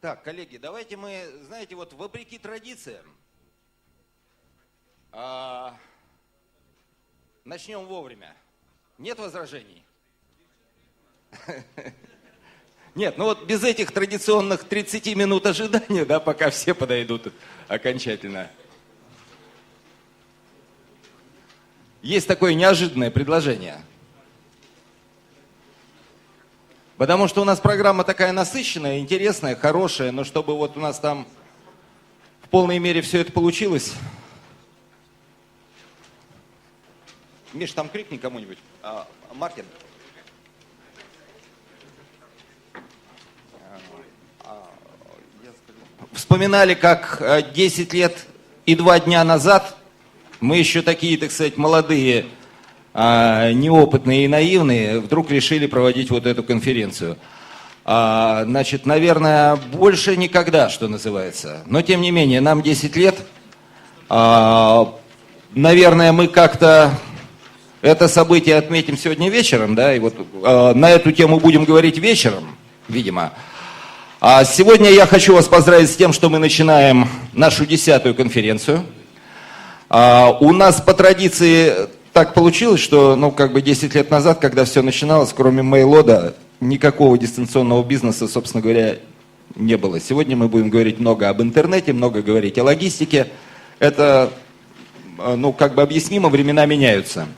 Так, коллеги, давайте мы, знаете, вот вопреки традициям, начнем вовремя. Нет возражений? Нет, ну вот без этих традиционных 30 минут ожидания, да, пока все подойдут окончательно. Есть такое неожиданное предложение. Потому что у нас программа такая насыщенная, интересная, хорошая, но чтобы вот у нас там в полной мере все это получилось. Миш, там крикни кому-нибудь. Мартин. Вспоминали, как 10 лет и 2 дня назад мы еще такие, так сказать, молодые, неопытные и наивные, вдруг решили проводить вот эту конференцию. Значит, наверное, больше никогда, что называется. Но, тем не менее, нам 10 лет. Наверное, мы как-то это событие отметим сегодня вечером, да, и вот на эту тему будем говорить вечером, видимо. А сегодня я хочу вас поздравить с тем, что мы начинаем нашу 10-ю конференцию. У нас по традиции так получилось, что, 10 лет назад, когда все начиналось, кроме мейлода, никакого дистанционного бизнеса, собственно говоря, не было. Сегодня мы будем говорить много об интернете, много говорить о логистике. Это, объяснимо, времена меняются.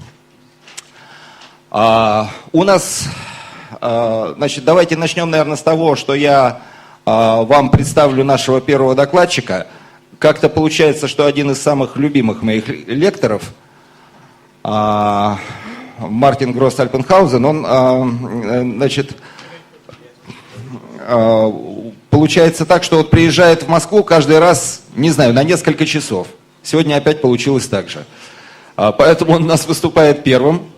У нас, давайте начнем, наверное, с того, что я вам представлю нашего первого докладчика. Как-то получается, что один из самых любимых моих лекторов, мартин гросс альбенхаузен, он, получается так, что вот приезжает в Москву каждый раз, не знаю, на несколько часов. Сегодня опять получилось так же. Поэтому он у нас выступает первым.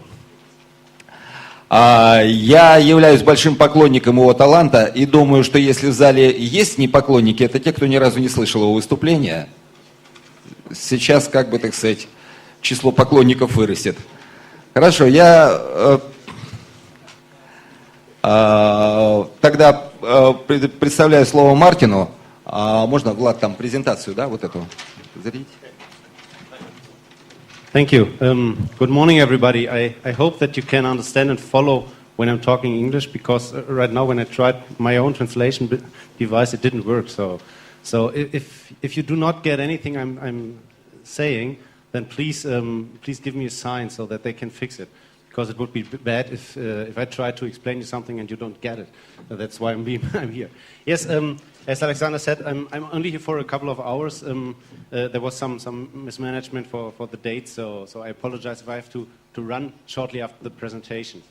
Я являюсь большим поклонником его таланта и думаю, что если в зале есть не поклонники, это те, кто ни разу не слышал его выступления. Сейчас, число поклонников вырастет. Хорошо, я тогда представляю слово Мартину. Можно, Влад, там презентацию, да, вот эту зарядить? Thank you. Good morning, everybody. I hope that you can understand and follow when I'm talking English, because right now when I tried my own translation device, it didn't work. So if you do not get anything I'm saying, then please give me a sign so that they can fix it, because it would be bad if I try to explain you something and you don't get it. So that's why I'm here. Yes. As Alexander said, I'm only here for a couple of hours. There was some mismanagement for the date, so I apologize if I have to run shortly after the presentation.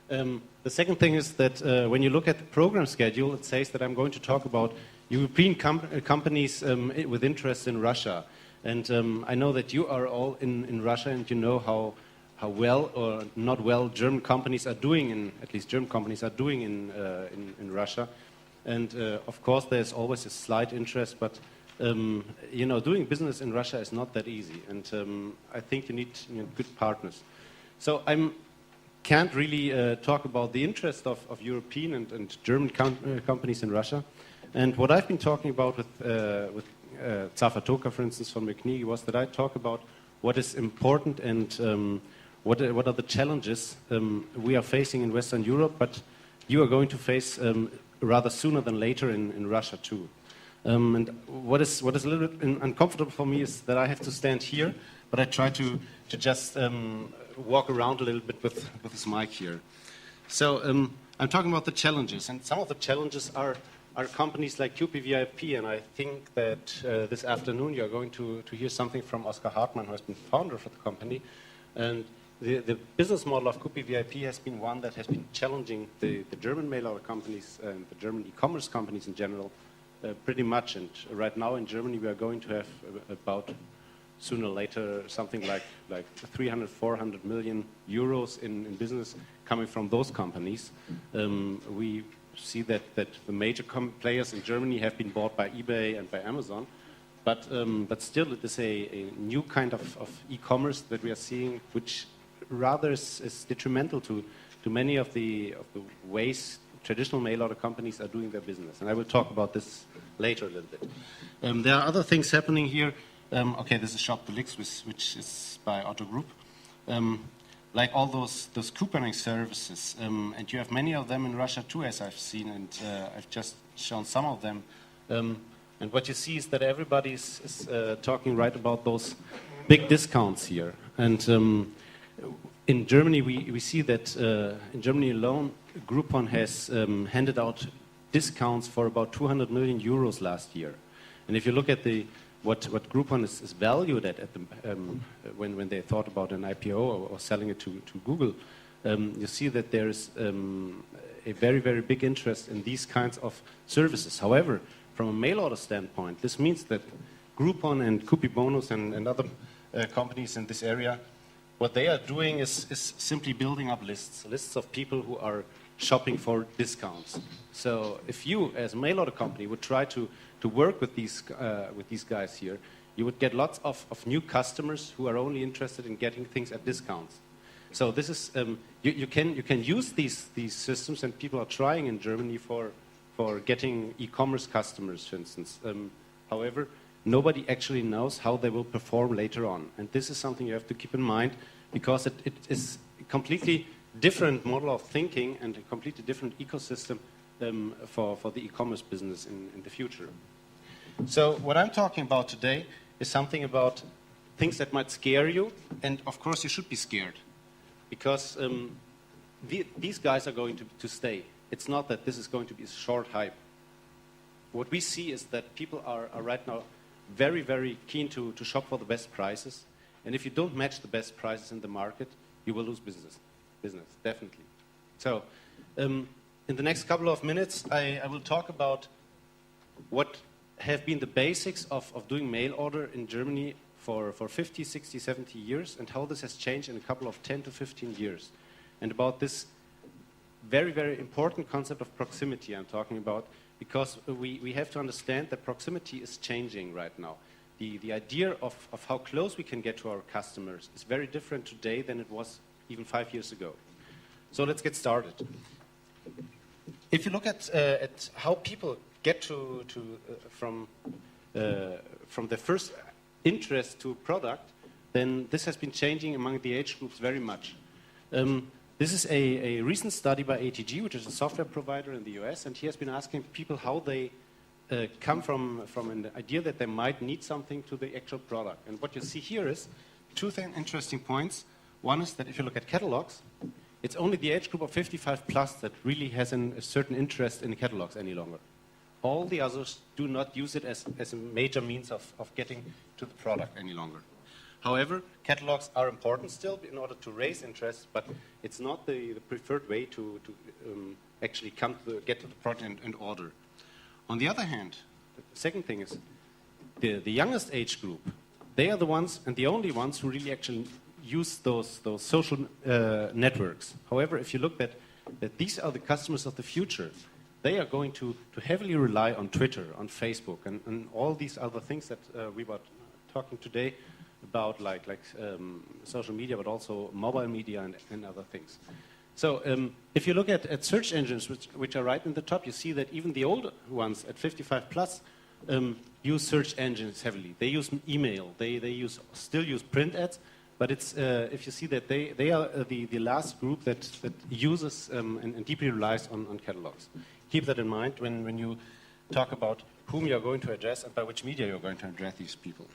The second thing is that when you look at the program schedule, it says that I'm going to talk about European companies with interest in Russia. And I know that you are all in Russia, and you know how well or not well German companies are doing, at least German companies are doing in Russia. And of course, there's always a slight interest, but doing business in Russia is not that easy, and I think you need good partners. So I can't really talk about the interest of European and German companies in Russia. And what I've been talking about with Zafer Toka, for instance, from McNee, was that I talk about what is important and what are the challenges we are facing in Western Europe, but you are going to face rather sooner than later in Russia too. And what is a little bit uncomfortable for me is that I have to stand here, but I try to just walk around a little bit with this mic here. So I'm talking about the challenges, and some of the challenges are companies like QPVIP, and I think that this afternoon you're going to hear something from Oscar Hartmann, who has been founder of the company. And the business model of QPVIP has been one that has been challenging the German mail order companies and the German e-commerce companies in general pretty much. And right now in Germany we are going to have about sooner or later something like 300, 400 million euros in business coming from those companies. We see that the major players in Germany have been bought by eBay and by Amazon. But still it is a new kind of e-commerce that we are seeing, which rather is detrimental to many of the ways traditional mail order companies are doing their business. And I will talk about this later a little bit. There are other things happening here. Okay, this is Shop Deluxe, which is by Otto Group. Like all those couponing services, and you have many of them in Russia too, as I've seen, and I've just shown some of them. And what you see is that everybody is talking right about those big discounts here. And in Germany, we see that in Germany alone, Groupon has handed out discounts for about 200 million euros last year. And if you look at what Groupon is valued at when they thought about an IPO or selling it to Google, you see that there is a very, very big interest in these kinds of services. However, from a mail order standpoint, this means that Groupon and Kupibonus and other companies in this area, what they are doing is simply building up lists of people who are shopping for discounts. So if you, as a mail order company, would try to work with these guys here, you would get lots of new customers who are only interested in getting things at discounts. So this is you can use these systems, and people are trying in Germany for getting e-commerce customers, for instance. However, nobody actually knows how they will perform later on, and this is something you have to keep in mind, because it is a completely different model of thinking and a completely different ecosystem for the e-commerce business in the future. So what I'm talking about today is something about things that might scare you, and of course you should be scared, because these guys are going to stay. It's not that this is going to be a short hype. What we see is that people are right now very, very keen to shop for the best prices, and if you don't match the best prices in the market, you will lose business, definitely. So in the next couple of minutes, I will talk about what have been the basics of doing mail order in Germany for 50, 60, 70 years, and how this has changed in a couple of 10 to 15 years. And about this very, very important concept of proximity I'm talking about, because we have to understand that proximity is changing right now. The idea of how close we can get to our customers is very different today than it was even 5 years ago. So let's get started. If you look at how people get from their first interest to a product, then this has been changing among the age groups very much. This is a recent study by ATG, which is a software provider in the US, and he has been asking people how they come from an idea that they might need something to the actual product. And what you see here is two interesting points. One is that if you look at catalogs, it's only the age group of 55 plus that really has a certain interest in the catalogs any longer. All the others do not use it as a major means of getting to the product any longer. However, catalogs are important still in order to raise interest, but it's not the preferred way to actually get to the product and order. On the other hand, the second thing is the youngest age group. They are the ones and the only ones who really actually use those social networks. However, if you look at that these are the customers of the future, they are going to heavily rely on Twitter, on Facebook, and all these other things that we were talking today about, like social media, but also mobile media and other things. So if you look at search engines, which are right in the top, you see that even the older ones at 55 plus use search engines heavily. They use email. They still use print ads, but it's if you see that they are the last group that uses and deeply relies on catalogs. Keep that in mind when you talk about whom you're going to address and by which media you're going to address these people.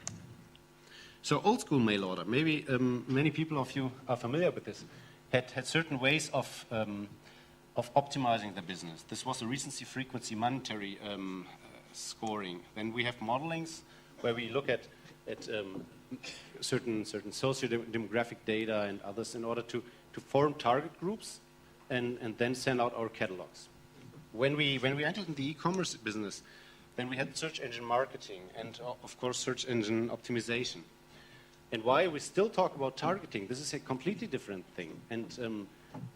So old school mail order, maybe many people of you are familiar with this, had certain ways of optimizing the business. This was a recency, frequency, monetary scoring. Then we have modelings where we look at certain socio-demographic data and others in order to form target groups and then send out our catalogs. When we entered in the e-commerce business, then we had search engine marketing and, of course, search engine optimization. And why we still talk about targeting, this is a completely different thing. And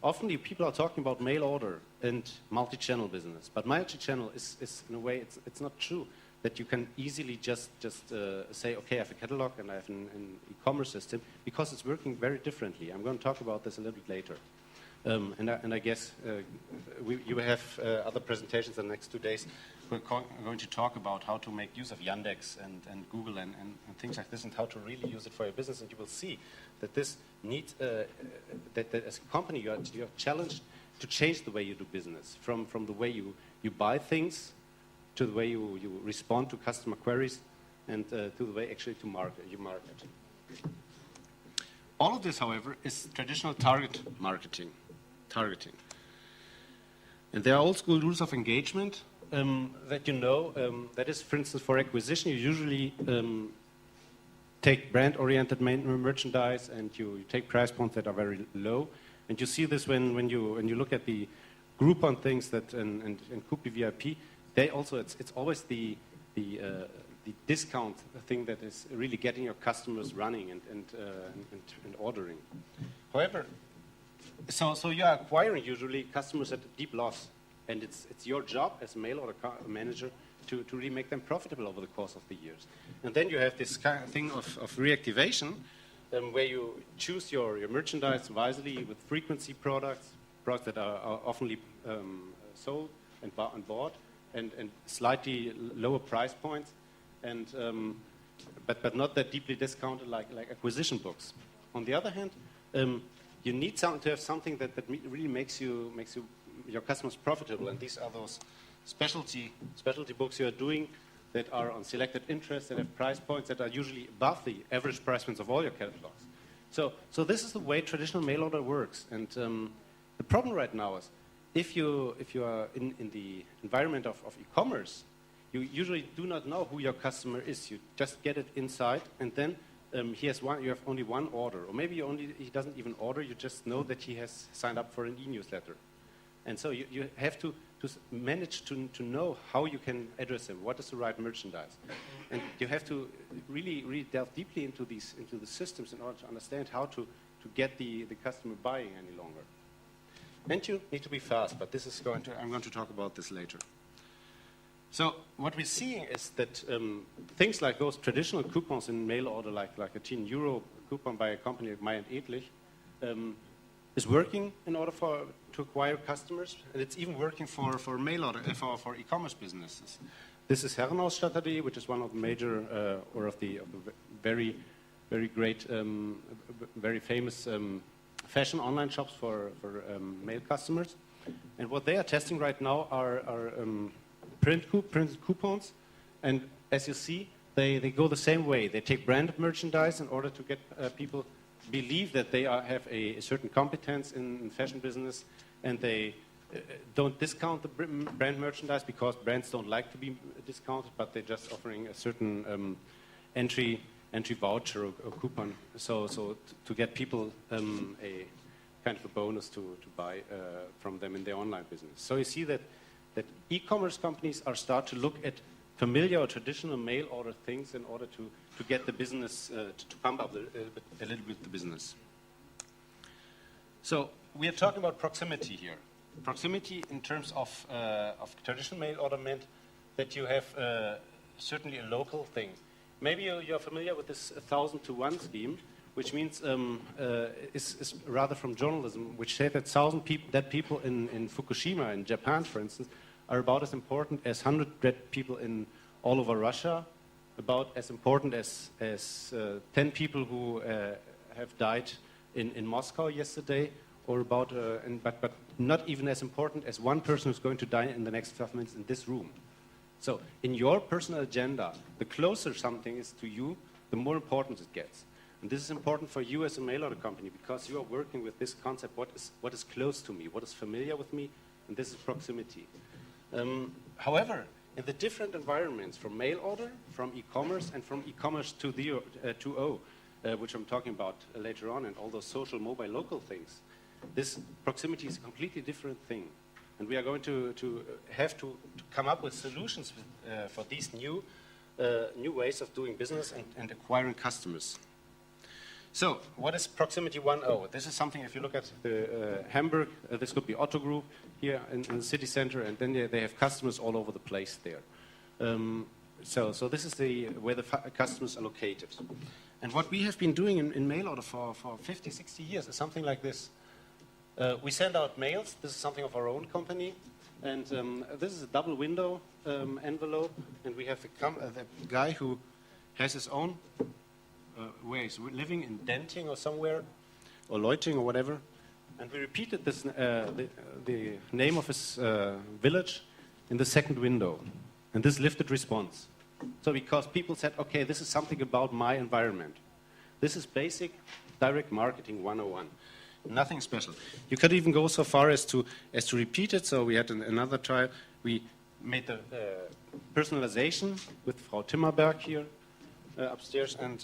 often people are talking about mail order and multi-channel business. But multi-channel is in a way, it's not true that you can easily just say, okay, I have a catalog and I have an e-commerce system, because it's working very differently. I'm going to talk about this a little bit later. And I guess you will have other presentations in the next 2 days we're going to talk about how to make use of Yandex and Google and things like this, and how to really use it for your business. And you will see that this needs, that as a company you are challenged to change the way you do business, from the way you buy things to the way you respond to customer queries, and to the way actually you market. All of this, however, is traditional targeting. And there are old school rules of engagement that you know. That is, for instance, for acquisition, you usually take brand-oriented merchandise, and you take price points that are very low. And you see this when you look at the Groupon things that and Coupe VIP. They also it's always the discount thing that is really getting your customers running and ordering. However, so you are acquiring usually customers at a deep loss, and it's your job as a mail order manager to really make them profitable over the course of the years. And then you have this kind of thing of reactivation, where you choose your merchandise wisely with frequency products that are often sold and bought, and slightly lower price points, and but not that deeply discounted like acquisition books. On the other hand, you need to have something that really makes your customers profitable, and these are those specialty books you are doing that are on selected interests, that have price points that are usually above the average price points of all your catalogs. So this is the way traditional mail order works, and the problem right now is if you are in the environment of e-commerce, you usually do not know who your customer is. You just get it inside, and then you have only one order, or maybe he doesn't even order. You just know that he has signed up for an e-newsletter, and so you have to manage to know how you can address him. What is the right merchandise, and you have to really delve deeply into the systems in order to understand how to get the customer buying any longer. And you need to be fast, but I'm going to talk about this later. So what we're seeing is that things like those traditional coupons in mail order, like a €10 coupon by a company like May & Edlich, is working in order to acquire customers, and it's even working for mail order for e-commerce businesses. This is Herrenausstatter.de, which is one of the major or of the very great, very famous fashion online shops for mail customers. And what they are testing right now are printed coupons, and as you see, they go the same way. They take branded merchandise in order to get people believe that they have a certain competence in fashion business, and they don't discount the brand merchandise because brands don't like to be discounted, but they're just offering a certain entry voucher or coupon, so to get people a kind of a bonus to buy from them in their online business. So you see that e-commerce companies are start to look at familiar or traditional mail order things in order to get the business, to pump up a little bit the business. So we are talking about proximity here. Proximity in terms of traditional mail order meant that you have certainly a local thing. Maybe you're familiar with this 1,000 to 1 scheme, which means is rather from journalism, which said that 1,000 people in Fukushima in Japan, for instance, are about as important as 100 dead people in all over Russia, about as important as 10 people who have died in Moscow yesterday, or about but not even as important as one person who's going to die in the next 12 minutes in this room. So in your personal agenda, the closer something is to you, the more important it gets. And this is important for you as a mail order company, because you are working with this concept, what is close to me, what is familiar with me, and this is proximity. However, in the different environments, from mail order, from e-commerce, and from e-commerce 2.0, which I'm talking about later on, and all those social, mobile, local things, this proximity is a completely different thing. And we are going to have to come up with solutions for these new ways of doing business and acquiring customers. So, what is Proximity 1.0? This is something, if you look at the Hamburg, this could be Otto Group here in the city center, and then they have customers all over the place there. So this is where the customers are located. And what we have been doing in mail order for 50, 60 years is something like this. We send out mails. This is something of our own company. And this is a double window envelope, and we have the guy who has his own where he's living in Denting or somewhere, or Leuting or whatever. And we repeated this, the name of his village in the second window. And this lifted response. So because people said, okay, this is something about my environment. This is basic direct marketing 101. Nothing special. You could even go so far as to repeat it. So we had another trial. We made the personalization with Frau Timmerberg here upstairs, and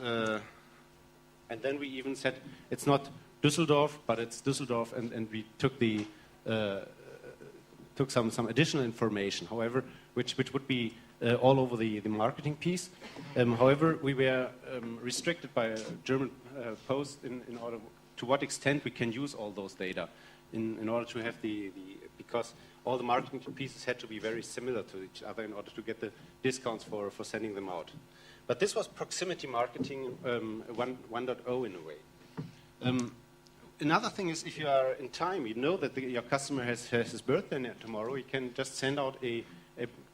then we even said it's not Düsseldorf, but it's Düsseldorf, and we took the took some additional information. However, which would be all over the marketing piece. However, we were restricted by a German Post in order to what extent we can use all those data in order to have because all the marketing pieces had to be very similar to each other in order to get the discounts for sending them out. But this was proximity marketing 1.0 in a way. Another thing is, if you are in time, you know that your customer has his birthday tomorrow, you can just send out a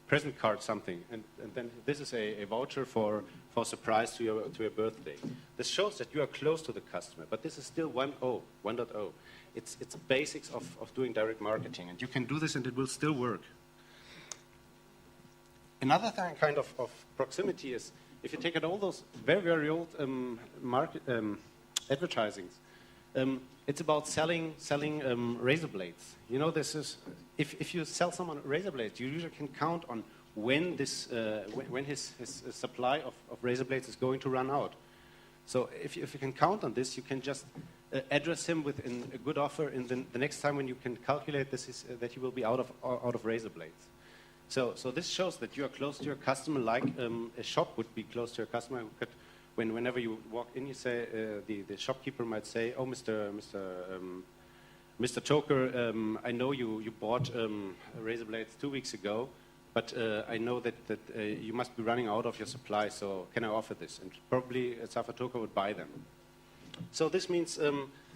present card, something, and then this is a voucher for surprise to your birthday. This shows that you are close to the customer, but this is still 1.0. It's basics of doing direct marketing, and you can do this and it will still work. Another kind of proximity is, if you take out all those very, very old advertisings, it's about selling razor blades. You know, this is if you sell someone razor blades, you usually can count on when his supply of razor blades is going to run out. So if you can count on this, you can just address him with a good offer, and then the next time when you can calculate this is that he will be out of razor blades. So this shows that you are close to your customer, like a shop would be close to your customer. Whenever you walk in, you say the shopkeeper might say, "Oh, Mr. Choker, I know you bought razor blades 2 weeks ago, but I know that you must be running out of your supply. So can I offer this?" And probably Safa Toker would buy them. So this means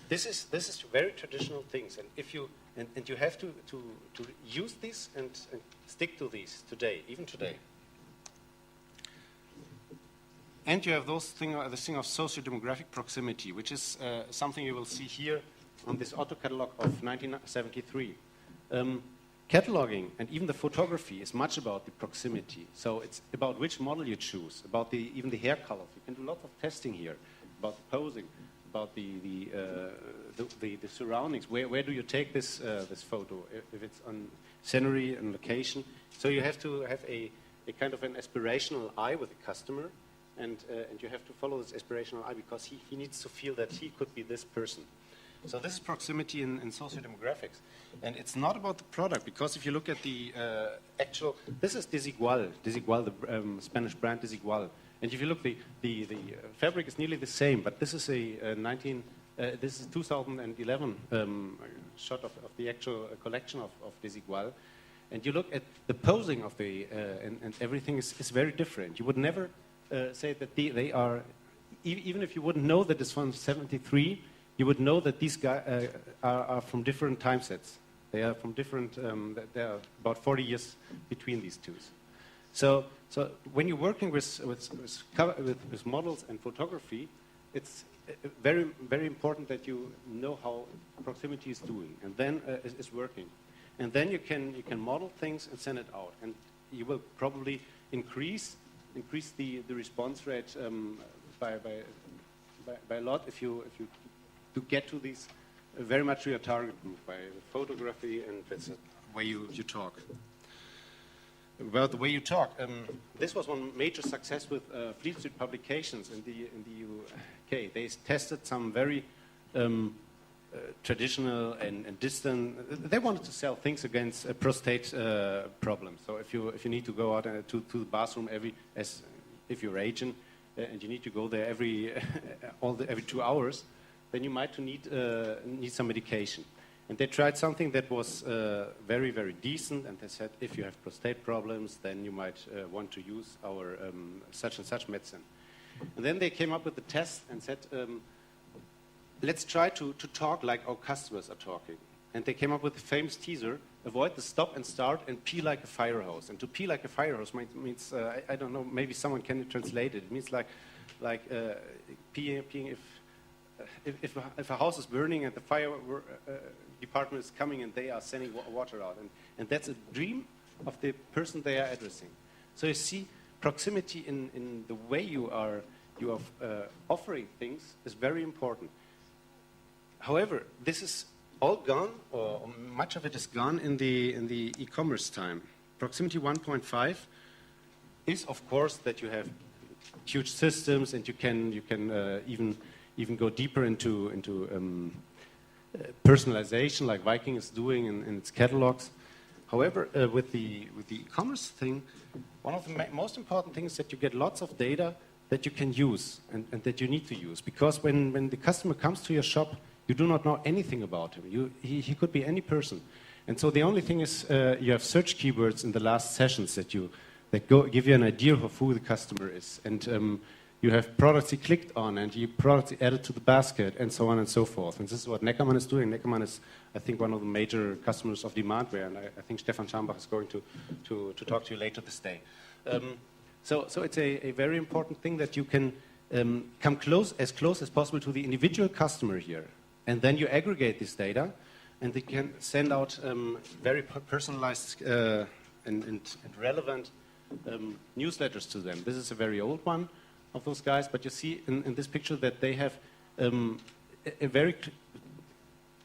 this is very traditional things, and if you and you have to use these and stick to these today, even today. And you have this thing of socio-demographic proximity, which is something you will see here on this auto catalog of 1973. Cataloging and even the photography is much about the proximity. So it's about which model you choose, about even the hair colors. You can do lots of testing here, about the posing, about the surroundings. Where do you take this photo? If it's on scenery and location. So you have to have a kind of an aspirational eye with the customer. And you have to follow this aspirational eye because he needs to feel that he could be this person. So this is proximity in socio-demographics. And it's not about the product, because if you look at the actual... This is Desigual, the Spanish brand Desigual. And if you look, the fabric is nearly the same, but this is this is 2011 shot of the actual collection of Desigual. And you look at the posing of and everything is very different. You would never... say that they are, even if you wouldn't know that it's from 73, you would know that these guys are from different time sets. They are from different, there are about 40 years between these two. So when you're working with models and photography, it's very, very important that you know how proximity is doing, and then is working. And then you can model things and send it out. And you will probably increase the response rate by a lot if you to get to these very much to your target group by photography and the way you talk. About the way you talk, this was one major success with Fleet Street Publications in the UK. They tested some very traditional and distant. They wanted to sell things against prostate problems. So if you need to go out to the bathroom if you're Asian and you need to go there every 2 hours, then you might need some medication. And they tried something that was very, very decent, and they said, if you have prostate problems, then you might want to use our such and such medicine. And then they came up with the test and said, let's try to talk like our customers are talking. and they came up with the famous teaser, avoid the stop and start and pee like a fire hose. And to pee like a fire hose means I don't know, maybe someone can translate it. It means like peeing if a house is burning and the fire department is coming and they are sending water out. And that's a dream of the person they are addressing. So you see, proximity in the way you are offering things is very important. However, this is all gone, or much of it is gone in the e-commerce time. Proximity 1.5 is, of course, that you have huge systems and you can even go deeper into personalization, like Viking is doing in its catalogs. However, with the e-commerce thing, one of the most important things is that you get lots of data that you can use and that you need to use. Because when the customer comes to your shop, you do not know anything about him. He could be any person. And so the only thing is you have search keywords in the last sessions that give you an idea of who the customer is. And you have products he clicked on and you products he added to the basket and so on and so forth. And this is what Neckermann is doing. Neckermann is, I think, one of the major customers of Demandware, and I think Stefan Schambach is going to talk to you later this day. So it's a very important thing that you can come as close as possible to the individual customer here. And then you aggregate this data and they can send out very personalized and relevant newsletters to them. This is a very old one of those guys, but you see in this picture that they have a very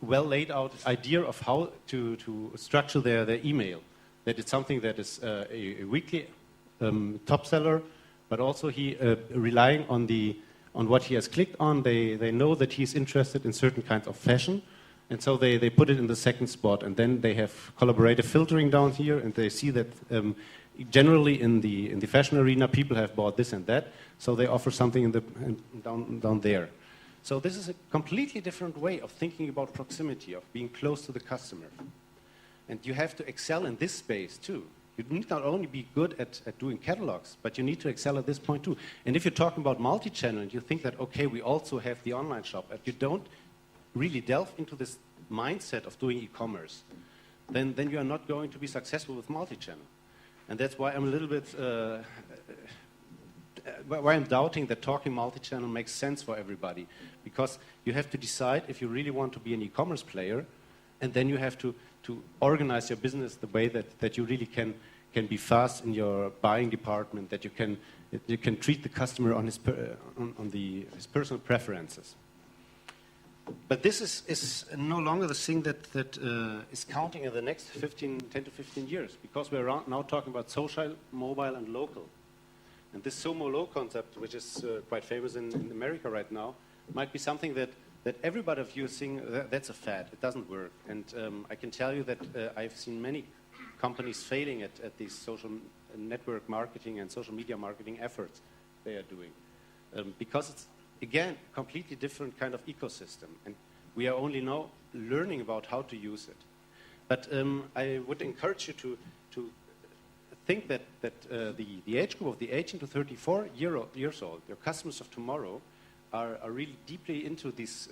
well laid out idea of how to structure their email. That it's something that is a weekly top seller, but also he relying on what he has clicked on. They know that he's interested in certain kinds of fashion, and so they put it in the second spot, and then they have collaborative filtering down here, and they see that generally in the fashion arena people have bought this and that, so they offer something down there. So this is a completely different way of thinking about proximity, of being close to the customer. And you have to excel in this space too. You need not only be good at doing catalogs, but you need to excel at this point too. And if you're talking about multi-channel and you think that, okay, we also have the online shop, if you don't really delve into this mindset of doing e-commerce, then you are not going to be successful with multi-channel. And that's why I'm a little bit, why I'm doubting that talking multi-channel makes sense for everybody. Because you have to decide if you really want to be an e-commerce player, and then you have to organize your business the way that you really can be fast in your buying department, that you can treat the customer on his personal preferences. But this is no longer the thing that is counting in the next 10 to 15 years, because we're now talking about social, mobile, and local. And this SOMO-LO concept, which is quite famous in America right now, might be something that everybody of you is saying that's a fad, it doesn't work. And I can tell you that I've seen many companies failing at these social network marketing and social media marketing efforts they are doing. Because it's, again, a completely different kind of ecosystem. And we are only now learning about how to use it. But I would encourage you to think that the age group of the 18 to 34 years old, your customers of tomorrow, are really deeply into these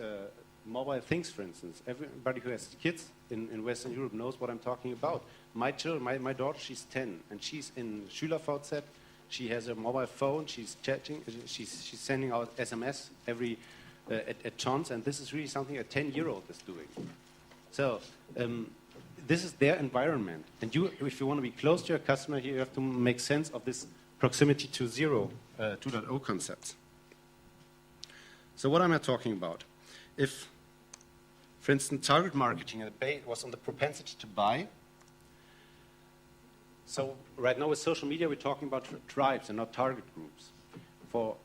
mobile things, for instance. Everybody who has kids in Western Europe knows what I'm talking about. My daughter, she's 10, and she's in SchülerVZ. She has a mobile phone, she's chatting, she's sending out SMS at chance, and this is really something a 10-year-old is doing. So this is their environment. And if you want to be close to your customer here, you have to make sense of this proximity to zero 2.0 concepts. So what am I talking about? If, for instance, target marketing was on the propensity to buy, so right now with social media we're talking about tribes and not target groups. For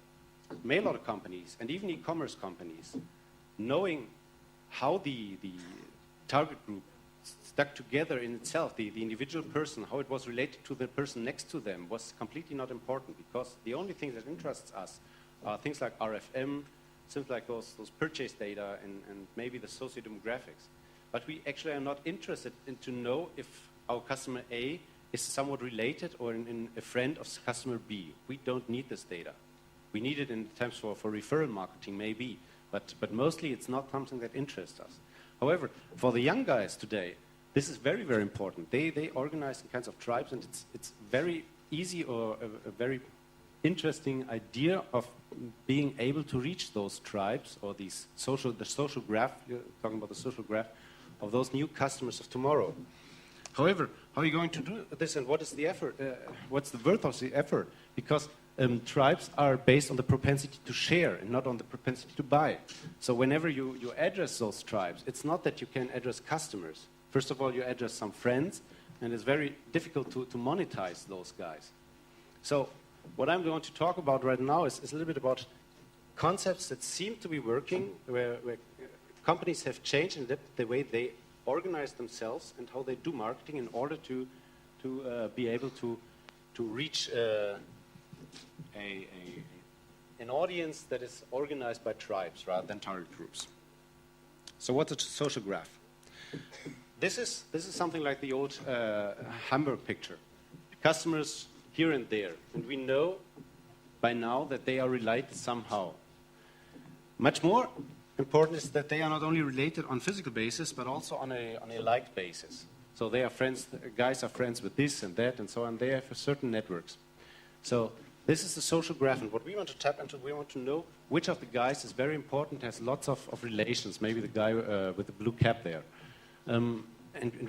mail order companies and even e-commerce companies, knowing how the target group stuck together in itself, the individual person, how it was related to the person next to them, was completely not important, because the only thing that interests us are things like RFM, things like those purchase data and maybe the socio-demographics. But we actually are not interested in to know if our customer A is somewhat related or in a friend of customer B. We don't need this data. We need it in times for referral marketing, maybe, but mostly it's not something that interests us. However, for the young guys today, this is very, very important. They organize in kinds of tribes, and it's very easy or a very interesting idea of being able to reach those tribes or the social graph, you're talking about the social graph, of those new customers of tomorrow. However, how are you going to do this, and what is the effort? What's the worth of the effort? Because tribes are based on the propensity to share and not on the propensity to buy. So whenever you address those tribes, it's not that you can address customers. First of all, you address some friends, and it's very difficult to monetize those guys. So what I'm going to talk about right now is a little bit about concepts that seem to be working, where companies have changed in the way they organize themselves and how they do marketing in order to be able to reach an audience that is organized by tribes rather than target groups. So what's a social graph? This is something like the old Hamburg picture. Customers here and there, and we know by now that they are related somehow. Much more important is that they are not only related on physical basis, but also on a like basis. So they are friends, guys are friends with this and that and so on. They have certain networks. So this is the social graph, and what we want to tap into, we want to know which of the guys is very important, has lots of relations, maybe the guy with the blue cap there. And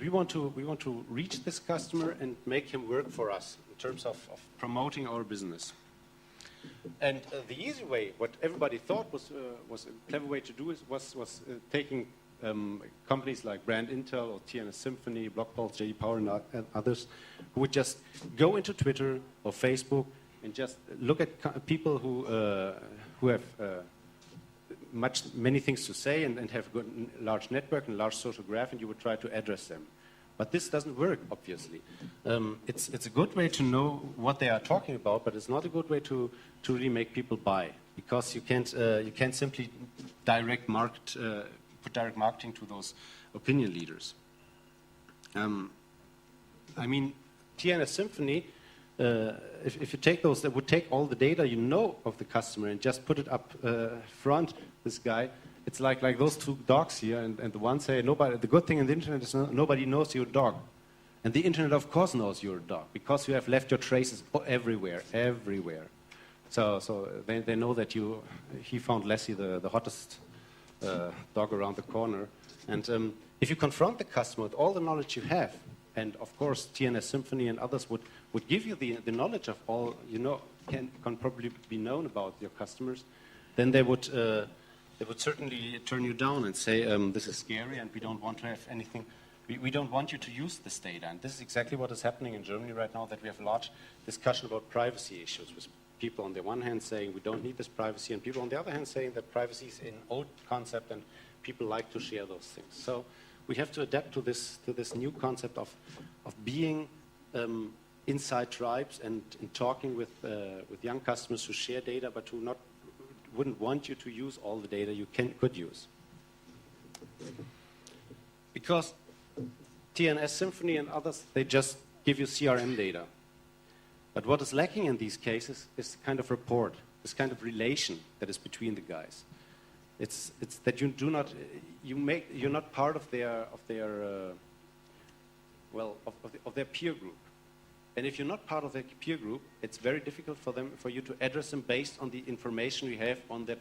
we want to reach this customer and make him work for us in terms of promoting our business. And the easy way, what everybody thought was a clever way to do was taking companies like Brand Intel or TNS Symphony, Blockpulse, JD Power, and others, who would just go into Twitter or Facebook and just look at people who have many things to say and have a large network and large social graph, and you would try to address them. But this doesn't work, obviously. It's a good way to know what they are talking about, but it's not a good way to really make people buy, because you can't simply put direct marketing to those opinion leaders. I mean, TNS Symphony, if you take those, that would take all the data you know of the customer and just put it up front, this guy. It's like those two dogs here, and the one say, the good thing in the internet is nobody knows your dog. And the internet, of course, knows your dog, because you have left your traces everywhere. So they know that he found Lassie the hottest dog around the corner. And if you confront the customer with all the knowledge you have, and of course TNS Symphony and others would give you the knowledge of all can probably be known about your customers, then they would certainly turn you down and say, this is scary and we don't want to have anything, we don't want you to use this data. And this is exactly what is happening in Germany right now, that we have a large discussion about privacy issues, with people on the one hand saying we don't need this privacy, and people on the other hand saying that privacy is an old concept and people like to share those things. So we have to adapt to this new concept of being inside tribes and talking with young customers who share data, but who wouldn't want you to use all the data you could use. Because TNS Symphony and others, they just give you CRM data. But what is lacking in these cases is kind of rapport, this kind of relation that is between the guys. It's that you're not part of their peer group. And if you're not part of their peer group, it's very difficult for you to address them based on the information you have on their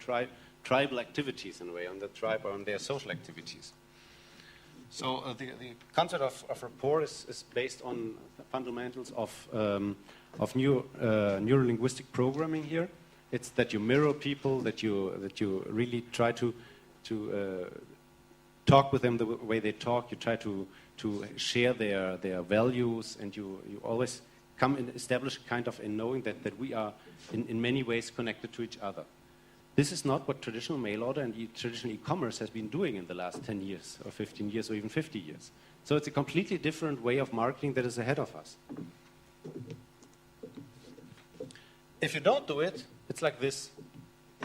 tribal activities, in a way, on their tribe or on their social activities. So the concept of rapport is based on fundamentals of neuro-linguistic programming here. It's that you mirror people, that you really try to talk with them the way they talk. You try to share their values, and you always come and establish kind of a knowing that we are in many ways connected to each other. This is not what traditional mail order and traditional e-commerce has been doing in the last 10 years or 15 years or even 50 years. So it's a completely different way of marketing that is ahead of us. If you don't do it, it's like this.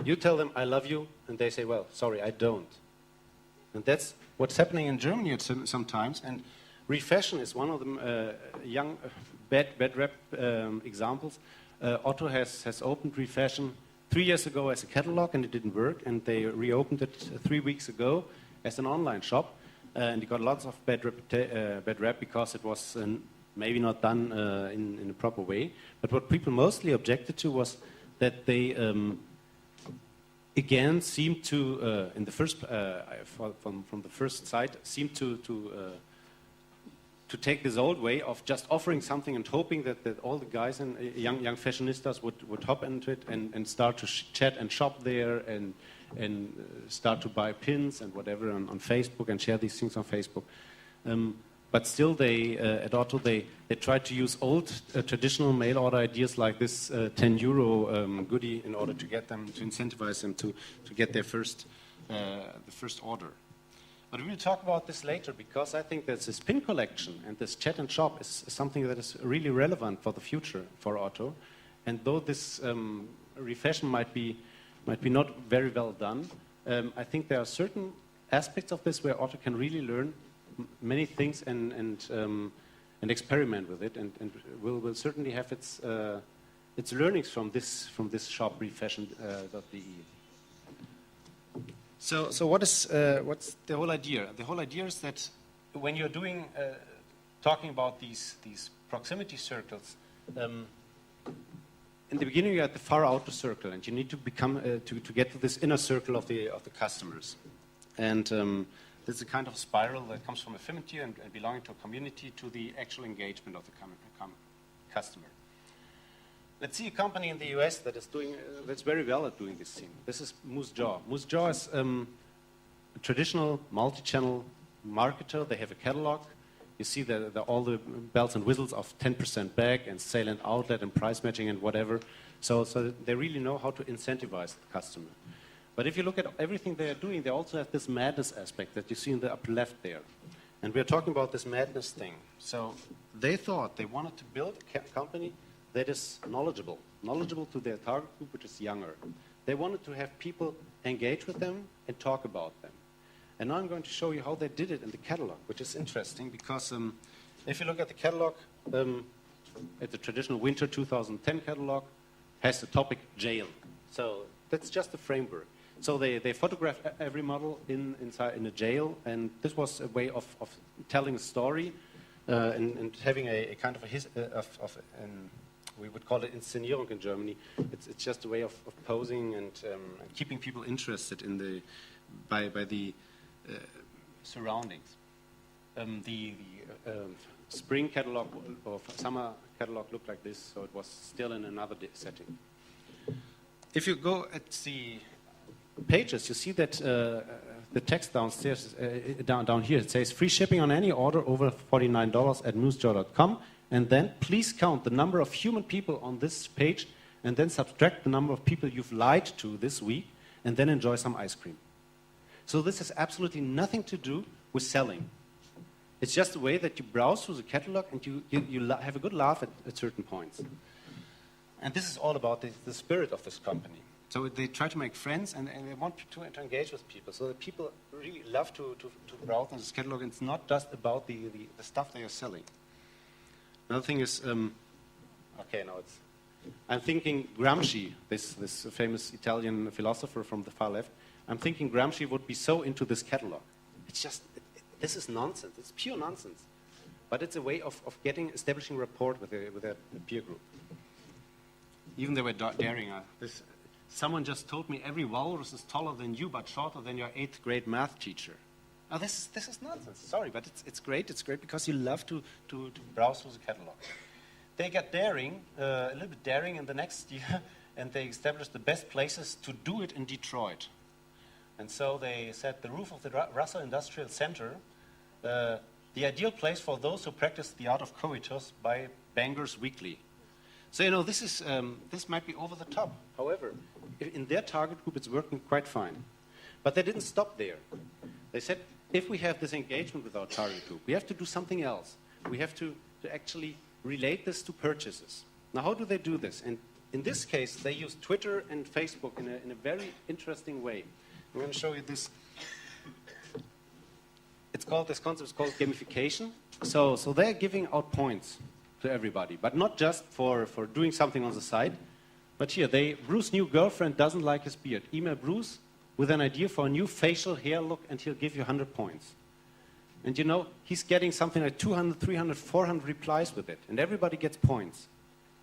You tell them, I love you, and they say, well, sorry, I don't. And that's what's happening in Germany sometimes. And refashion is one of the young, bad rep examples. Otto has opened refashion 3 years ago as a catalog, and it didn't work. And they reopened it 3 weeks ago as an online shop. and it got lots of bad rap because it was maybe not done in a proper way. But what people mostly objected to was that they again seemed to, in the first from the first site, seemed to take this old way of just offering something and hoping that all the guys and young fashionistas would hop into it and start to chat and shop there and start to buy pins and whatever on Facebook and share these things on Facebook. But still, at Otto, they tried to use old traditional mail order ideas like this 10 euro goodie in order to get them, to incentivize them to get their the first order. But we will talk about this later, because I think that this pin collection and this chat and shop is something that is really relevant for the future for Otto. And though this refashion might be not very well done, I think there are certain aspects of this where Otto can really learn many things and experiment with it, and will certainly have its learnings from this shop refashion.de. So what's the whole idea? The whole idea is that when you're talking about these proximity circles, in the beginning you're at the far outer circle, and you need to become to get to this inner circle of the customers, and there's a kind of spiral that comes from affinity and belonging to a community to the actual engagement of the customer. Let's see a company in the US that is that's very well at doing this thing. This is Moose Jaw. Moose Jaw is a traditional multi-channel marketer. They have a catalog. You see all the bells and whistles of 10% back and sale and outlet and price matching and whatever. So they really know how to incentivize the customer. But if you look at everything they are doing, they also have this madness aspect that you see in the upper left there. And we're talking about this madness thing. So they thought they wanted to build a company that is knowledgeable to their target group, which is younger. They wanted to have people engage with them and talk about them. And now I'm going to show you how they did it in the catalog, which is interesting because if you look at the catalog, at the traditional winter 2010 catalog, has the topic jail. So that's just the framework. So they photographed every model inside in a jail, and this was a way of telling a story and having a kind of we would call it Inszenierung in Germany. It's just a way of posing and keeping people interested in by the surroundings. The spring catalog or summer catalog looked like this, so it was still in another setting. If you go at the pages, you see that the text downstairs, down here, it says free shipping on any order over $49 at moosejaw.com. And then please count the number of human people on this page and then subtract the number of people you've lied to this week and then enjoy some ice cream. So this has absolutely nothing to do with selling. It's just a way that you browse through the catalog and you have a good laugh at certain points. And this is all about the spirit of this company. So they try to make friends and they want to engage with people. So that people really love to browse on this catalog, and it's not just about the stuff they are selling. Another thing is, I'm thinking Gramsci, this famous Italian philosopher from the far left. I'm thinking Gramsci would be so into this catalog. It's just, this is nonsense. It's pure nonsense. But it's a way of establishing rapport with a peer group. Even they were daring. Someone just told me every walrus is taller than you, but shorter than your 8th grade math teacher. Now this is nonsense. Sorry, but it's great. It's great because you love to browse through the catalog. They got daring, a little bit daring in the next year, and they established the best places to do it in Detroit. And so they said the roof of the Russell Industrial Center, the ideal place for those who practice the art of coitus by Bangers Weekly. So this might be over the top. However, in their target group, it's working quite fine. But they didn't stop there. They said, if we have this engagement with our target group, we have to do something else. We have to actually relate this to purchases. Now, how do they do this? And in this case, they use Twitter and Facebook in a very interesting way. I'm going to show you this. This concept is called gamification. So they're giving out points to everybody, but not just for doing something on the side. But here, Bruce's new girlfriend doesn't like his beard. Email Bruce with an idea for a new facial hair look, and he'll give you 100 points. And you know, he's getting something like 200, 300, 400 replies with it. And everybody gets points.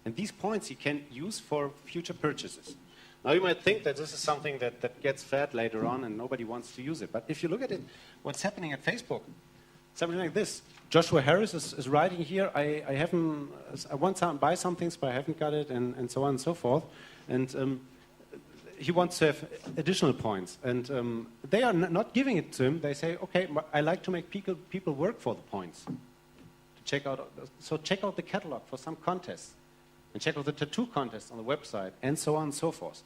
And these points he can use for future purchases. Now you might think that this is something that gets fat later on and nobody wants to use it. But if you look at it, what's happening at Facebook, something like this. Joshua Harris is writing here, I want to buy some things, but I haven't got it, and so on and so forth. And he wants to have additional points. And they are not giving it to him. They say, okay, I like to make people work for the points. Check out the catalog for some contests. And check out the tattoo contest on the website, and so on and so forth.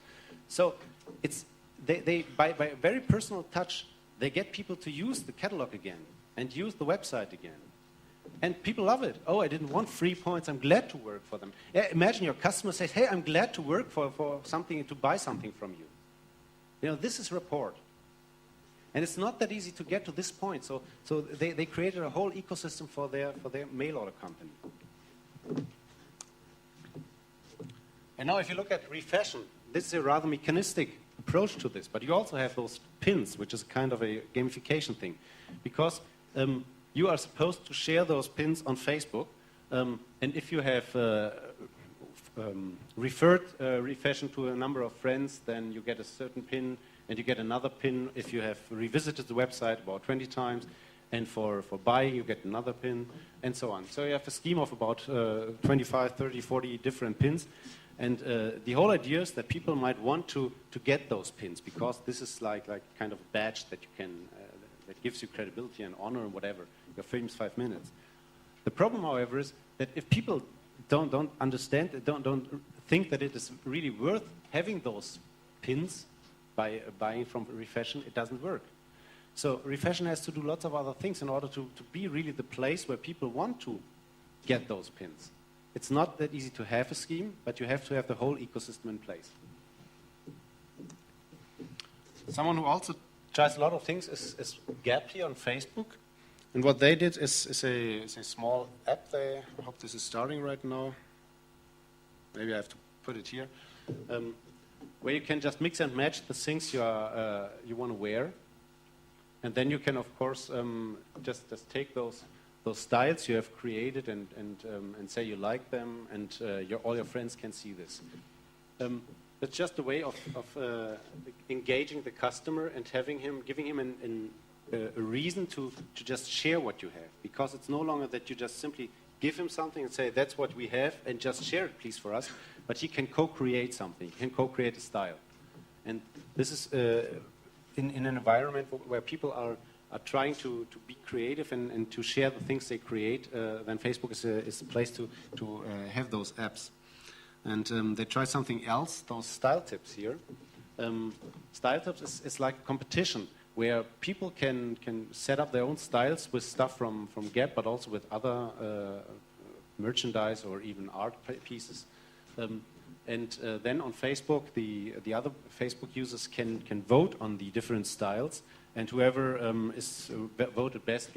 So it's they by a very personal touch, they get people to use the catalog again and use the website again. And people love it. Oh, I didn't want free points. I'm glad to work for them. Yeah, imagine your customer says, hey, I'm glad to work for something, to buy something from you. You know, this is rapport. And it's not that easy to get to this point. So they created a whole ecosystem for their mail order company. And now if you look at refashion, this is a rather mechanistic approach to this. But you also have those pins, which is kind of a gamification thing. Because you are supposed to share those pins on Facebook. And if you have referred refashion to a number of friends, then you get a certain pin, and you get another pin if you have revisited the website about 20 times. And for buying, you get another pin, and so on. So you have a scheme of about 25, 30, 40 different pins. And the whole idea is that people might want to get those pins, because this is like kind of a badge that you can that gives you credibility and honor and whatever. Your famous 5 minutes. The problem, however, is that if people don't understand, don't think that it is really worth having those pins by buying from Refashion, it doesn't work. So Refashion has to do lots of other things in order to be really the place where people want to get those pins. It's not that easy to have a scheme, but you have to have the whole ecosystem in place. Someone who also tries a lot of things is Gap here on Facebook. And what they did is a small app there. I hope this is starting right now. Maybe I have to put it here. Where you can just mix and match the things you want to wear. And then you can, of course, just take those styles you have created and say you like them, and all your friends can see this. It's just a way of engaging the customer and giving him a reason to just share what you have, because it's no longer that you just simply give him something and say that's what we have and just share it please for us, but he can co-create something, he can co-create a style. And this is in an environment where people are trying to be creative and to share the things they create, then Facebook is a place to have those apps. And they try something else, those style tips here. Style tips is like a competition where people can set up their own styles with stuff from Gap, but also with other merchandise or even art pieces. And then on Facebook, the other Facebook users can vote on the different styles, and whoever is voted best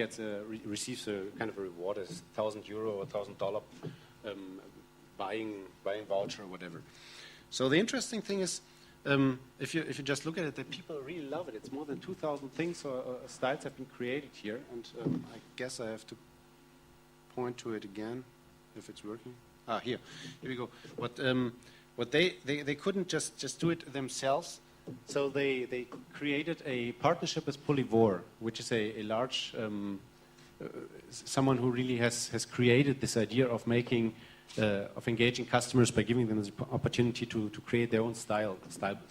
receives a kind of a reward, as €1,000 or $1,000 buying voucher or whatever. So the interesting thing is, if you just look at it, that people really love it. It's more than 2,000 things or styles have been created here, and I guess I have to point to it again if it's working. Here we go. What they couldn't just do it themselves, so they created a partnership with Polyvore, which is a large someone who really has created this idea of making of engaging customers by giving them the opportunity to create their own style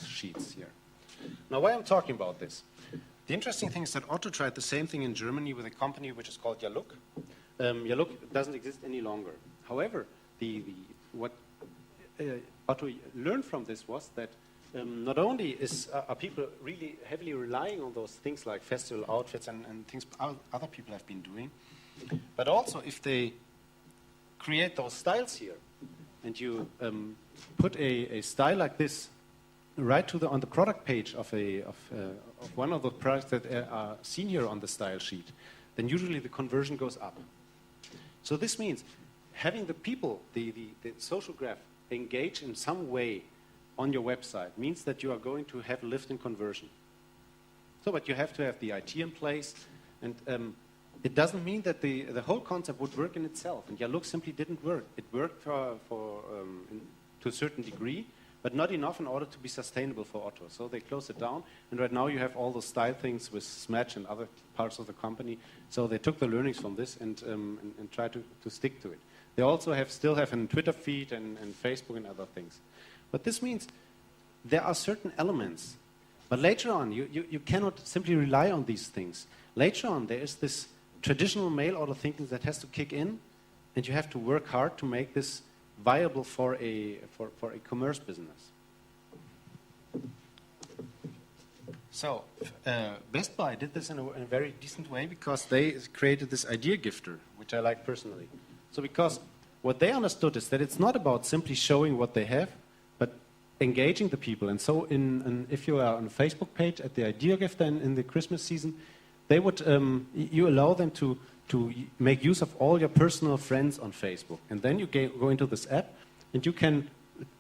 sheets here. Now, why I'm talking about this? The interesting thing is that Otto tried the same thing in Germany with a company which is called Yaluk. Yaluk doesn't exist any longer. However, what Otto learned from this was that not only are people really heavily relying on those things like festival outfits and things other people have been doing, but also if they create those styles here, and you put a style like this right on the product page of one of the products that are seen here on the style sheet, then usually the conversion goes up. So this means having the people, the social graph, engage in some way on your website means that you are going to have a lift in conversion. So, but you have to have the IT in place, and it doesn't mean that the whole concept would work in itself. And Yaluk simply didn't work. It worked to a certain degree, but not enough in order to be sustainable for Otto. So they closed it down, and right now you have all those style things with Smatch and other parts of the company. So they took the learnings from this and tried to stick to it. They also still have a Twitter feed and Facebook and other things. But this means there are certain elements. But later on, you cannot simply rely on these things. Later on, there is this traditional mail order thinking that has to kick in, and you have to work hard to make this viable for a commerce business. So Best Buy did this in a very decent way because they created this idea gifter, which I like personally. So because what they understood is that it's not about simply showing what they have, but engaging the people. And so if you are on a Facebook page at the idea gifter in the Christmas season, they would you allow them to make use of all your personal friends on Facebook. And then you go into this app, and you can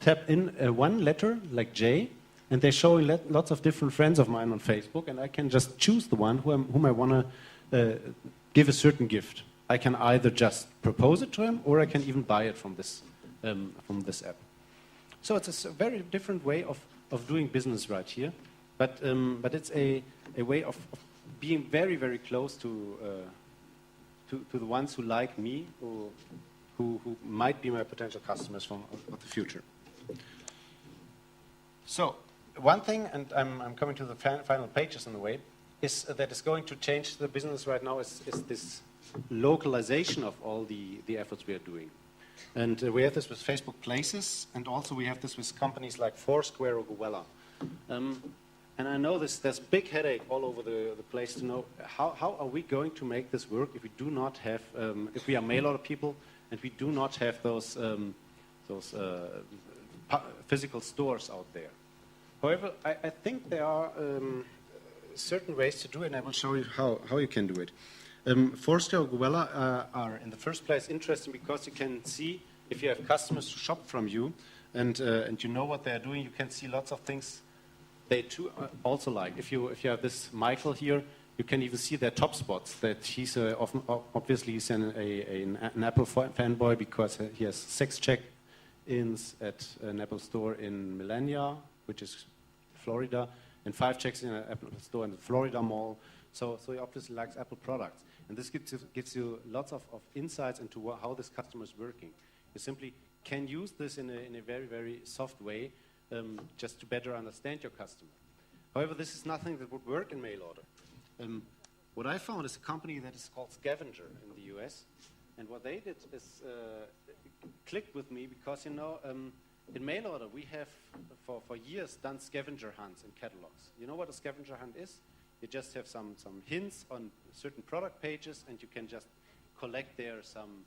tap in one letter, like J, and they're showing lots of different friends of mine on Facebook, and I can just choose the one whom I want to give a certain gift. I can either just propose it to him, or I can even buy it from this app. So it's a very different way of doing business right here, but it's a way of being very, very close to the ones who like me, who might be my potential customers of the future. So one thing, and I'm coming to the final pages in a way, is that is going to change the business right now is this localization of all the efforts we are doing. And we have this with Facebook Places, and also we have this with companies like Foursquare or Googella. And I know there's a big headache all over the place to know how are we going to make this work if we do not have, if we are mail order people and we do not have those physical stores out there. However, I think there are certain ways to do it, and I will show you how you can do it. Foursquare or Googella are in the first place interesting because you can see if you have customers who shop from you and you know what they're doing, you can see lots of things they too also like. If you have this Michael here, you can even see their top spots. That he's obviously he's an Apple fanboy because he has 6 check-ins at an Apple store in Melania, which is Florida, and 5 checks in an Apple store in the Florida Mall. So he obviously likes Apple products, and this gives you lots of insights into how this customer is working. You simply can use this in a very, very soft way. Just to better understand your customer. However, this is nothing that would work in mail order. What I found is a company that is called Scavenger in the US, and what they did is clicked with me because, you know, in mail order we have for years done scavenger hunts in catalogs. You know what a scavenger hunt is? You just have some hints on certain product pages, and you can just collect there some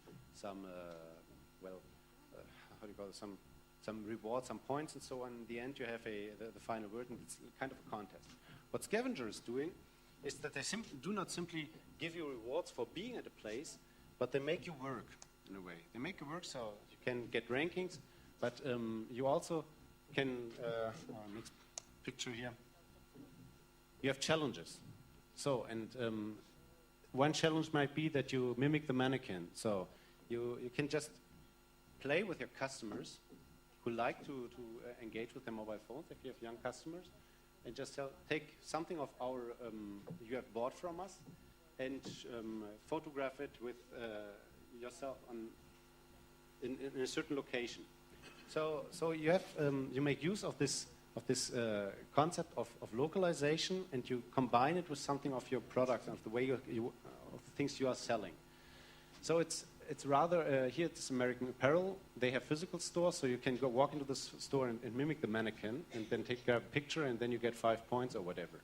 rewards, some points, and so on. In the end, you have the final word, and it's kind of a contest. What Scavenger is doing is that they do not simply give you rewards for being at a place, but they make you work in a way. They make you work so you can get rankings, but you also can, next picture here, you have challenges. So, and one challenge might be that you mimic the mannequin. So you can just play with your customers who like to engage with their mobile phones, if you have young customers, and just take something of our you have bought from us, and photograph it with yourself in a certain location. So you have you make use of this concept of localization, and you combine it with something of your products and of the way of things you are selling. So it's rather, here it's American Apparel. They have physical stores, so you can go walk into the store and mimic the mannequin, and then take a picture, and then you get 5 points or whatever.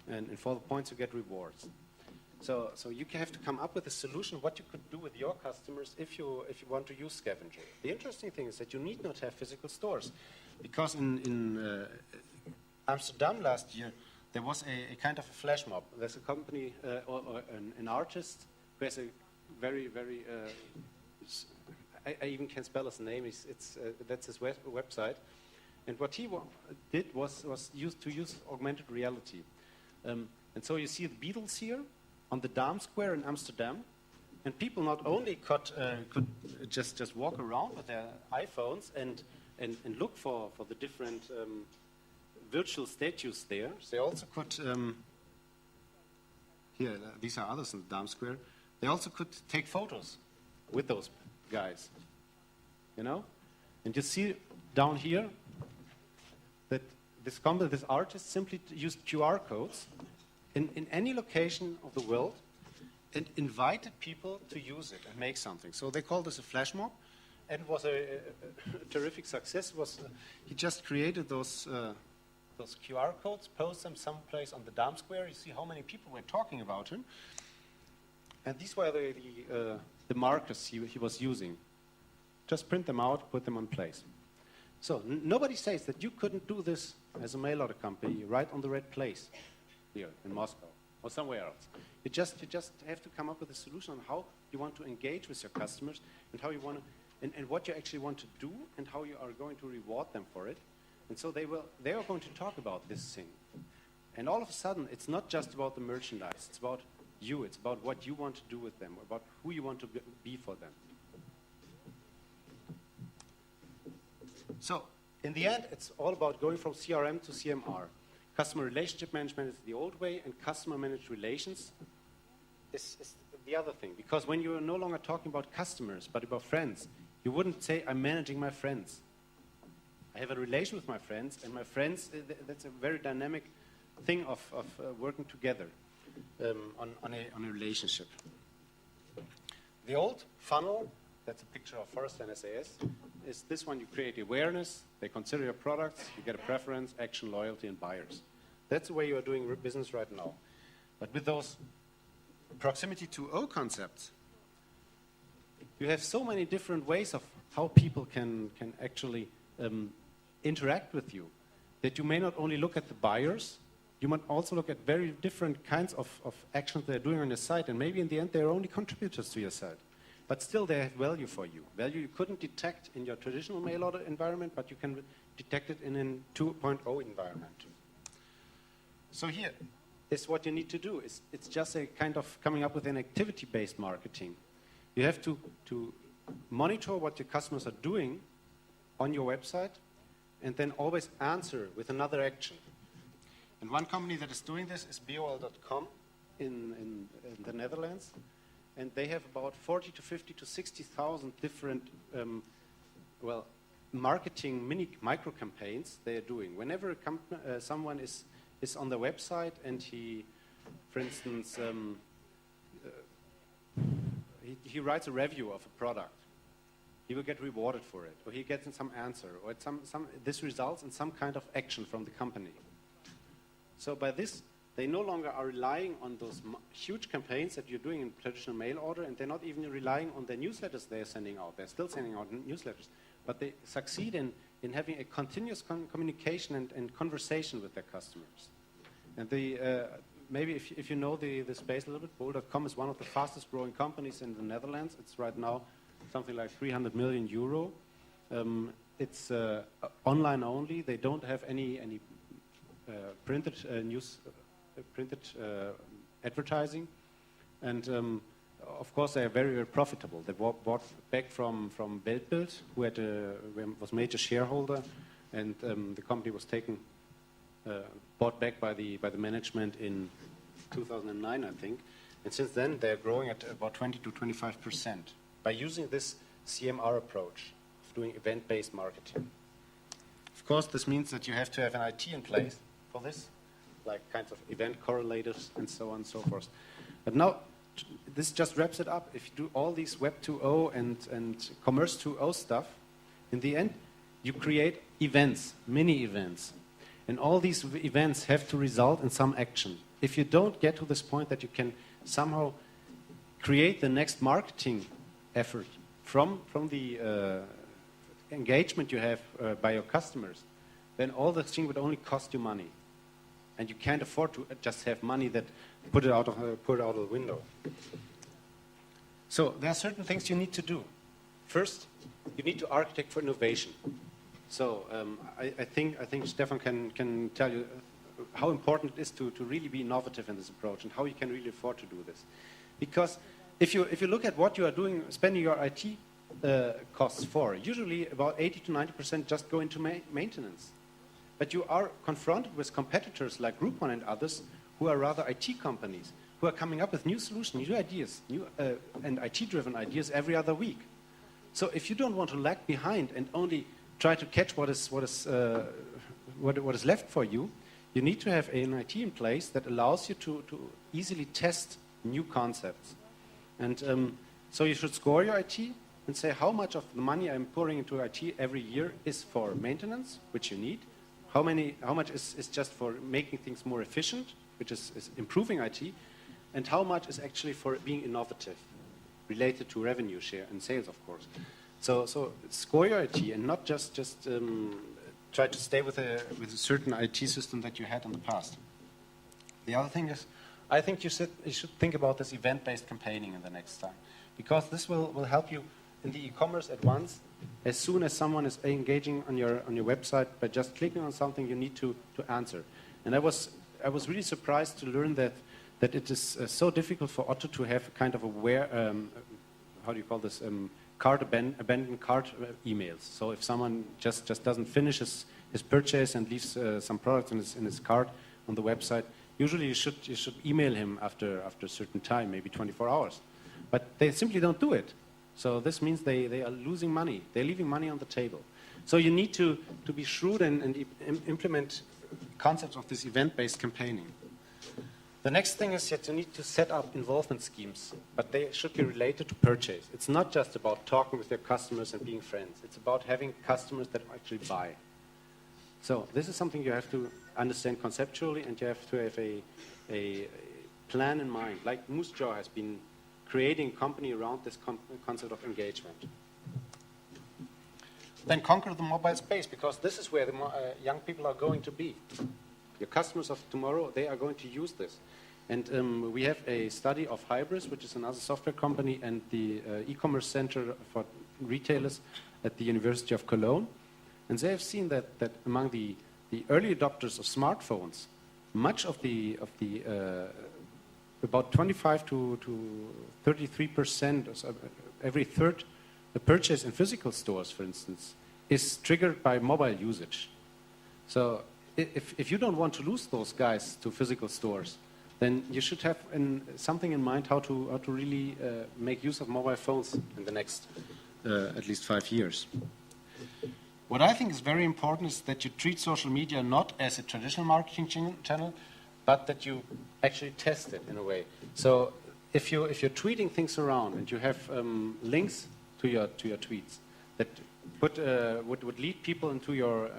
And for the points, you get rewards. So you have to come up with a solution what you could do with your customers if you want to use Scavenger. The interesting thing is that you need not have physical stores, because in Amsterdam last year, there was a kind of a flash mob. There's a company or an artist who has a very, very, I even can spell his name, that's his website. And what he did was use augmented reality. And so you see the Beatles here, on the Dam Square in Amsterdam, and people not only could just walk around with their iPhones and look for the different virtual statues there. They also could, here, these are others in the Dam Square. They also could take photos with those guys, you know? And you see down here that this artist simply used QR codes in any location of the world and invited people to use it and make something. So they called this a flash mob, and it was a terrific success. He just created those QR codes, post them someplace on the Dam Square. You see how many people were talking about him. And these were the markers he was using. Just print them out, put them on place. So nobody says that you couldn't do this as a mail order company right on the red place here in Moscow or somewhere else. You just have to come up with a solution on how you want to engage with your customers and how you want to, and what you actually want to do and how you are going to reward them for it. And so they are going to talk about this thing. And all of a sudden, it's not just about the merchandise. It's about you. It's about what you want to do with them, about who you want to be for them. So, in the end, it's all about going from CRM to CMR. Customer relationship management is the old way, and customer managed relations is the other thing. Because when you're no longer talking about customers, but about friends, you wouldn't say, I'm managing my friends. I have a relation with my friends, and my friends, that's a very dynamic thing of working together on a relationship. The old funnel, that's a picture of Forrester and SAS, is this one. You create awareness, they consider your products, you get a preference, action, loyalty, and buyers. That's the way you are doing business right now. But with those proximity to O concepts, you have so many different ways of how people can actually interact with you, that you may not only look at the buyers, you might also look at very different kinds of actions they're doing on your site, and maybe in the end they're only contributors to your site. But still they have value for you. Value you couldn't detect in your traditional mail order environment, but you can detect it in a 2.0 environment. So here is what you need to do. It's just a kind of coming up with an activity-based marketing. You have to monitor what your customers are doing on your website, and then always answer with another action. And one company that is doing this is BOL.com in the Netherlands, and they have about 40 to 50 to 60,000 different marketing micro campaigns they are doing. Whenever someone is on the website and he, for instance, he writes a review of a product, he will get rewarded for it, or he gets some answer, or this results in some kind of action from the company. So by this, they no longer are relying on those huge campaigns that you're doing in traditional mail order, and they're not even relying on the newsletters they're sending out. They're still sending out newsletters, but they succeed in having a continuous communication and conversation with their customers. And maybe if you know the space a little bit, Bol.com is one of the fastest growing companies in the Netherlands. It's right now something like 300 million euro. It's online only. They don't have any printed printed advertising, and of course they are very, very profitable. They bought back from Weltbild, who was major shareholder, and the company was bought back by the management in 2009, I think. And since then they are growing at about 20 to 25% by using this CMR approach of doing event-based marketing. Of course, this means that you have to have an IT in place for this, like kinds of event correlators and so on and so forth. But now, this just wraps it up. If you do all these Web 2.0 and Commerce 2.0 stuff, in the end, you create events, mini events. And all these events have to result in some action. If you don't get to this point that you can somehow create the next marketing effort from the engagement you have by your customers, then all the thing would only cost you money. And you can't afford to just have money that put it out of the window. So there are certain things you need to do. First, you need to architect for innovation. So I think Stefan can tell you how important it is to really be innovative in this approach and how you can really afford to do this. Because if you look at what you are doing, spending your IT costs for, usually about 80 to 90% just go into maintenance. But you are confronted with competitors like Groupon and others who are rather IT companies, who are coming up with new solutions, new ideas, new and IT-driven ideas every other week. So if you don't want to lag behind and only try to catch what is left for you, you need to have an IT in place that allows you to easily test new concepts. And so you should score your IT and say how much of the money I'm pouring into IT every year is for maintenance, which you need, how much is just for making things more efficient, which is improving IT, and how much is actually for being innovative, related to revenue share and sales, of course. So score your IT and not just try to stay with a certain IT system that you had in the past. The other thing is, I think you should think about this event-based campaigning in the next time, because this will help you in the e-commerce at once. As soon as someone is engaging on your website by just clicking on something, you need to answer. And I was really surprised to learn that it is so difficult for Otto to have kind of how do you call this, abandoned cart emails. So if someone just doesn't finish his purchase and leaves some products in his cart on the website, usually you should email him after a certain time, maybe 24 hours. But they simply don't do it. So this means they are losing money. They're leaving money on the table. So you need to be shrewd and implement concepts of this event-based campaigning. The next thing is that you need to set up involvement schemes, but they should be related to purchase. It's not just about talking with your customers and being friends. It's about having customers that actually buy. So this is something you have to understand conceptually, and you have to have a plan in mind. Like Moose Jaw has been creating a company around this concept of engagement. Then conquer the mobile space, because this is where the young people are going to be. Your customers of tomorrow, they are going to use this. And we have a study of Hybris, which is another software company, and the e-commerce center for retailers at the University of Cologne. And they have seen that among the early adopters of smartphones, much of the about 25 to 33%, every third purchase in physical stores, for instance, is triggered by mobile usage. So if you don't want to lose those guys to physical stores, then you should have something in mind how to really make use of mobile phones in the next at least 5 years. What I think is very important is that you treat social media not as a traditional marketing channel, but that you actually test it in a way. So if you're tweeting things around and you have links to your tweets that would lead people into your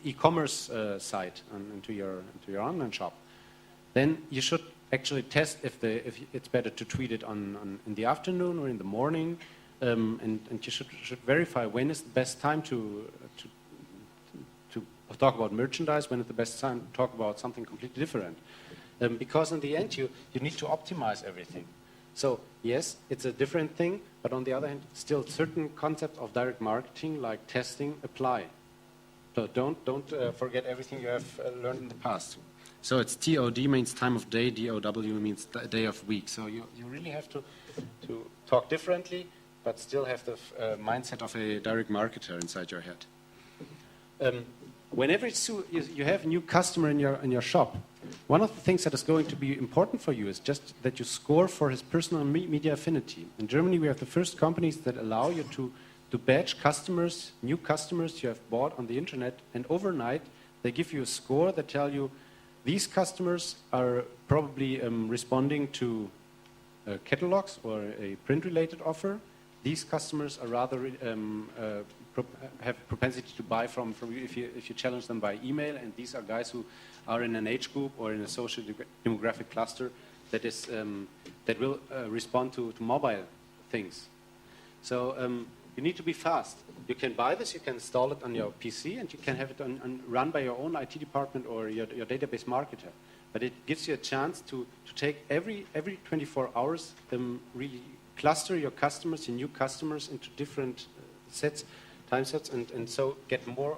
e-commerce site and into your online shop, then you should actually test if it's better to tweet it in the afternoon or in the morning, and you should verify when is the best time to talk about merchandise, when is the best time to talk about something completely different, because in the end you need to optimize everything. So yes, it's a different thing, but on the other hand, still certain concepts of direct marketing like testing apply. So don't forget everything you have learned in the past. So it's TOD means time of day, DOW means day of week. So you really have to talk differently, but still have the mindset of a direct marketer inside your head. Whenever you have a new customer in your shop, one of the things that is going to be important for you is just that you score for his personal media affinity. In Germany, we have the first companies that allow you to badge customers, new customers you have bought on the internet, and overnight they give you a score that tell you these customers are probably responding to catalogs or a print-related offer. These customers are rather have propensity to buy from you if you challenge them by email, and these are guys who are in an age group or in a social demographic cluster that will respond to mobile things. So you need to be fast. You can buy this, you can install it on your PC, and you can have it run by your own IT department or your database marketer. But it gives you a chance to take every 24 hours, really cluster your customers, your new customers, into different time sets, and so get more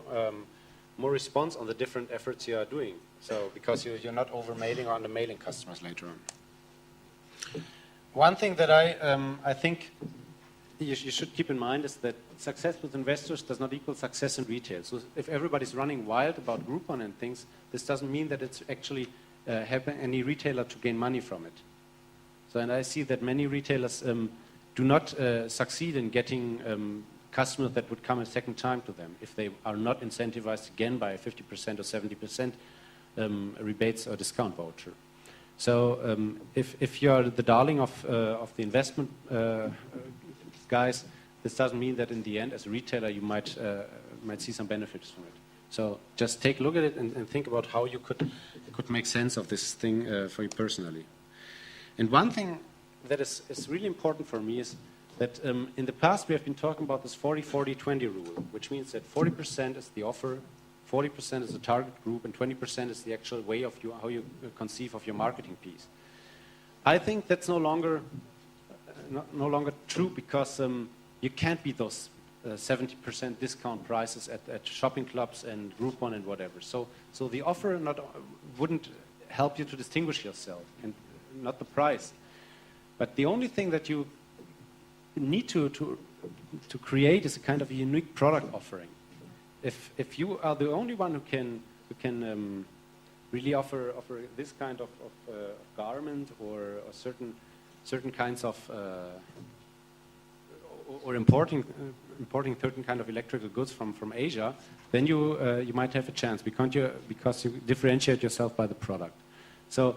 more response on the different efforts you are doing. So because you're not over mailing or under mailing customers later on. One thing that I think you should keep in mind is that success with investors does not equal success in retail. So if everybody's running wild about Groupon and things, this doesn't mean that it's actually helping any retailer to gain money from it. So, and I see that many retailers do not succeed in getting customers that would come a second time to them if they are not incentivized again by 50% or 70% rebates or discount voucher. So if you're the darling of the investment guys, this doesn't mean that in the end, as a retailer, you might see some benefits from it. So just take a look at it and think about how you could make sense of this thing for you personally. And one thing that is really important for me is that in the past we have been talking about this 40-40-20 rule, which means that 40% is the offer, 40% is the target group, and 20% is the actual way of how you conceive of your marketing piece. I think that's no longer true because you can't be those 70% discount prices at shopping clubs and Groupon and whatever. So the offer wouldn't help you to distinguish yourself, and not the price. But the only thing that you need to create is a kind of a unique product offering. If you are the only one who can really offer this kind of garment or certain kinds of or importing certain kind of electrical goods from Asia, then you might have a chance because you differentiate yourself by the product. So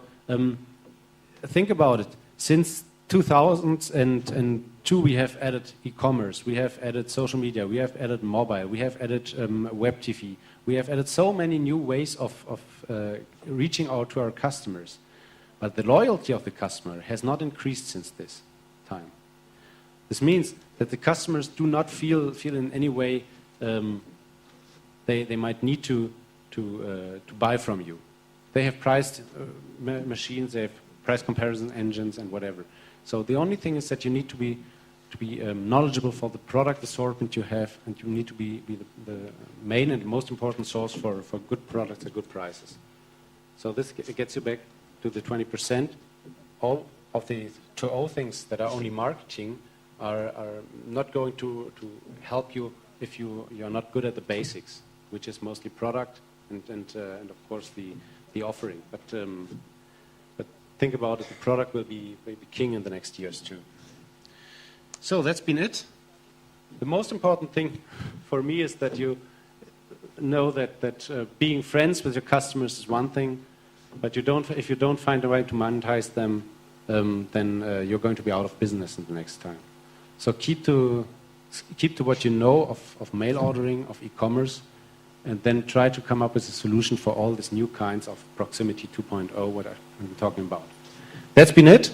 think about it. Since 2002, we have added e-commerce, we have added social media, we have added mobile, we have added web TV, we have added so many new ways of reaching out to our customers. But the loyalty of the customer has not increased since this time. This means that the customers do not feel in any way they might need to buy from you. They have priced machines, they have price comparison engines and whatever. So the only thing is that you need to be knowledgeable for the product assortment you have, and you need to be the main and most important source for good products at good prices. So this gets you back to the 20%. All of the things that are only marketing are not going to help you if you are not good at the basics, which is mostly product and of course the offering. But think about it, the product will be king in the next years too. So that's been it. The most important thing for me is that you know that being friends with your customers is one thing, but if you don't find a way to monetize them, then you're going to be out of business in the next time. So keep to what you know of mail ordering, of e-commerce, and then try to come up with a solution for all these new kinds of proximity 2.0, what I'm talking about. That's been it,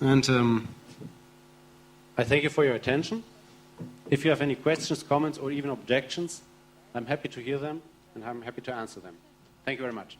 and I thank you for your attention. If you have any questions, comments, or even objections, I'm happy to hear them, and I'm happy to answer them. Thank you very much.